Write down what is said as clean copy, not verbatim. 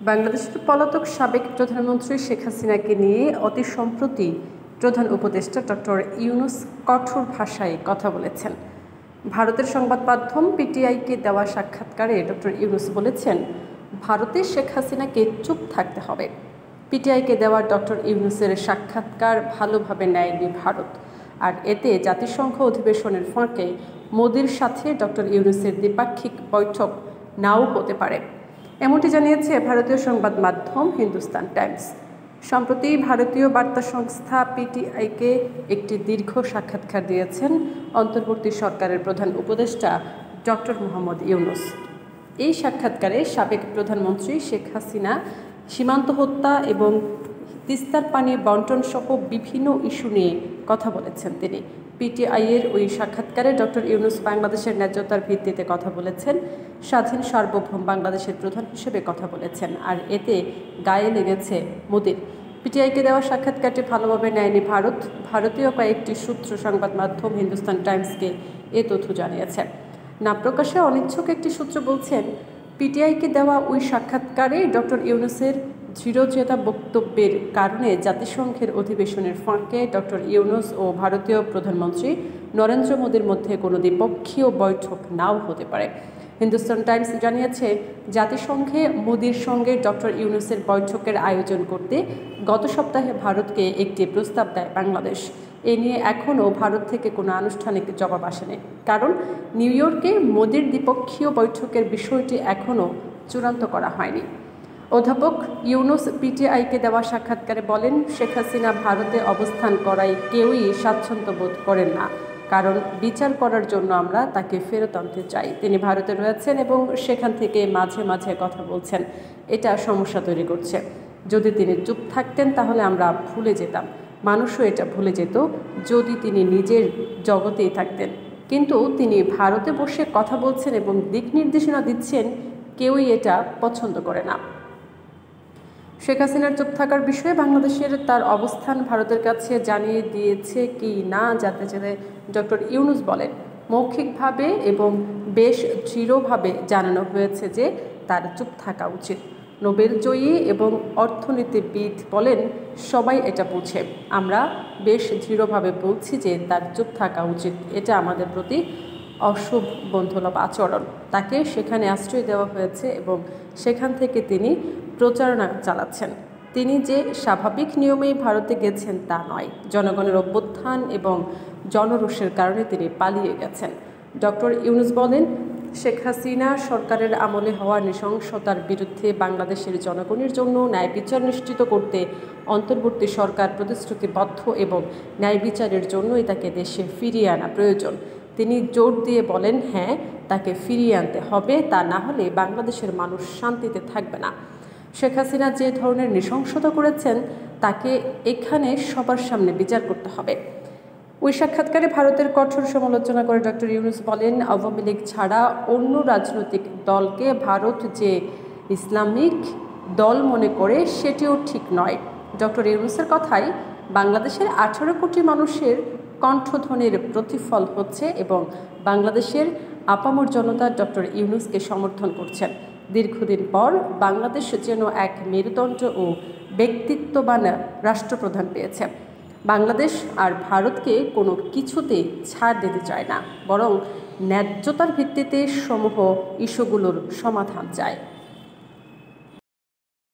বাংলাদেশের পলাতক সাবেক প্রধানমন্ত্রী শেখ হাসিনাকে নিয়ে অতি সম্প্রতি প্রধান উপদেষ্টা ডক্টর ইউনূস কঠোর ভাষায় কথা বলেছেন। ভারতের সংবাদ মাধ্যম পিটিআইকে দেওয়া সাক্ষাৎকারে ডক্টর ইউনূস বলেছেন, ভারতে শেখ হাসিনাকে চুপ থাকতে হবে। পিটিআইকে দেওয়া ডক্টর ইউনূসের সাক্ষাৎকার ভালোভাবে নেয়নি ভারত, আর এতে জাতিসংঘ অধিবেশনের ফাঁকে মোদির সাথে ডক্টর ইউনূসের দ্বিপাক্ষিক বৈঠক নাও হতে পারে, এমনটি জানিয়েছে ভারতীয় সংবাদ মাধ্যম হিন্দুস্তান টাইমস। সম্প্রতি ভারতীয় বার্তা সংস্থা পিটিআইকে একটি দীর্ঘ সাক্ষাৎকার দিয়েছেন অন্তর্বর্তী সরকারের প্রধান উপদেষ্টা ডক্টর মোহাম্মদ ইউনূস। এই সাক্ষাৎকারে সাবেক প্রধানমন্ত্রী শেখ হাসিনা সীমান্ত হত্যা এবং তিস্তার পানি বন্টন সহ বিভিন্ন ইস্যু নিয়ে কথা বলেছেন তিনি। পিটিআইয়ের ওই সাক্ষাৎকারে ডক্টর ইউনূস বাংলাদেশের ন্যায্যতার ভিত্তিতে কথা বলেছেন, স্বাধীন সার্বভৌম বাংলাদেশের প্রধান হিসেবে কথা বলেছেন, আর এতে গায়ে লেগেছে মোদির। পিটিআইকে দেওয়া সাক্ষাৎকারটি ভালোভাবে নেয়নি ভারত। ভারতীয় কয়েকটি সূত্র সংবাদ মাধ্যম হিন্দুস্তান টাইমসকে এ তথ্য জানিয়েছে। না প্রকাশে অনিচ্ছুক একটি সূত্র বলছেন, পিটিআইকে দেওয়া ওই সাক্ষাৎকারে ডক্টর ইউনূসের দৃঢ়চেতা বক্তব্যের কারণে জাতিসংঘের অধিবেশনের ফাঁকে ডক্টর ইউনূস ও ভারতীয় প্রধানমন্ত্রী নরেন্দ্র মোদির মধ্যে কোনো দ্বিপক্ষীয় বৈঠক নাও হতে পারে। হিন্দুস্তান টাইমস জানিয়েছে, জাতিসংঘে মোদির সঙ্গে ডক্টর ইউনূসের বৈঠকের আয়োজন করতে গত সপ্তাহে ভারতকে একটি প্রস্তাব দেয় বাংলাদেশ। এ নিয়ে এখনও ভারত থেকে কোনো আনুষ্ঠানিক জবাব আসেনি, কারণ নিউ ইয়র্কে মোদির দ্বিপক্ষীয় বৈঠকের বিষয়টি এখনও চূড়ান্ত করা হয়নি। অধ্যাপক ইউনূস পিটিআইকে দেওয়া সাক্ষাৎকারে বলেন, শেখ হাসিনা ভারতে অবস্থান করায় কেউই স্বাচ্ছন্দ্য বোধ করেন না, কারণ বিচার করার জন্য আমরা তাকে ফেরত আনতে চাই। তিনি ভারতে রয়েছেন এবং সেখান থেকে মাঝে মাঝে কথা বলছেন, এটা সমস্যা তৈরি করছে। যদি তিনি চুপ থাকতেন তাহলে আমরা ভুলে যেতাম, মানুষও এটা ভুলে যেত যদি তিনি নিজের জগতেই থাকতেন। কিন্তু তিনি ভারতে বসে কথা বলছেন এবং দিক নির্দেশনা দিচ্ছেন, কেউই এটা পছন্দ করে না। শেখ হাসিনার চুপ থাকার বিষয়ে বাংলাদেশের তার অবস্থান ভারতের কাছে জানিয়ে দিয়েছে কি না জানতে চাইলে ডক্টর ইউনূস বলেন, মৌখিকভাবে এবং বেশ দৃঢ়ভাবে জানানো হয়েছে যে তার চুপ থাকা উচিত। নোবেল জয়ী এবং অর্থনীতিবিদ বলেন, সবাই এটা বুঝে। আমরা বেশ দৃঢ়ভাবে বলছি যে তার চুপ থাকা উচিত। এটা আমাদের প্রতি অশুভ বন্ধুসুলভ আচরণ। তাকে সেখানে আশ্রয় দেওয়া হয়েছে এবং সেখান থেকে তিনি প্রচারণা চালাচ্ছেন। তিনি যে স্বাভাবিক নিয়মেই ভারতে গেছেন তা নয়, জনগণের অভ্যুত্থান এবং জনরোষের কারণে তিনি পালিয়ে গেছেন। ডক্টর ইউনূস বলেন, শেখ হাসিনা সরকারের আমলে হওয়া নৃশংসতার বিরুদ্ধে বাংলাদেশের জনগণের জন্য ন্যায় বিচার নিশ্চিত করতে অন্তর্বর্তী সরকার প্রতিশ্রুতিবদ্ধ এবং ন্যায় বিচারের জন্যই তাকে দেশে ফিরিয়ে আনা প্রয়োজন। তিনি জোর দিয়ে বলেন, হ্যাঁ, তাকে ফিরিয়ে আনতে হবে, তা না হলে বাংলাদেশের মানুষ শান্তিতে থাকবে না। শেখ হাসিনা যে ধরনের নৃশংসতা করেছেন তাকে এখানে সবার সামনে বিচার করতে হবে। ওই সাক্ষাৎকারে ভারতের কঠোর সমালোচনা করে ডক্টর ইউনূস বলেন, আওয়ামী লীগ ছাড়া অন্য রাজনৈতিক দলকে ভারত যে ইসলামিক দল মনে করে সেটিও ঠিক নয়। ডক্টর ইউনূসের কথাই বাংলাদেশের 18 কোটি মানুষের কণ্ঠধ্বনির প্রতিফল হচ্ছে এবং বাংলাদেশের আপামর জনতা ডক্টর ইউনূসকে সমর্থন করছেন। দীর্ঘদিন পর বাংলাদেশ যেন এক মেরুদণ্ড ও ব্যক্তিত্ববান রাষ্ট্রপ্রধান পেয়েছে। বাংলাদেশ আর ভারতকে কোনো কিছুতে ছাড় দিতে চায় না, বরং ন্যায্যতার ভিত্তিতে সমূহ ইস্যুগুলোর সমাধান চায়।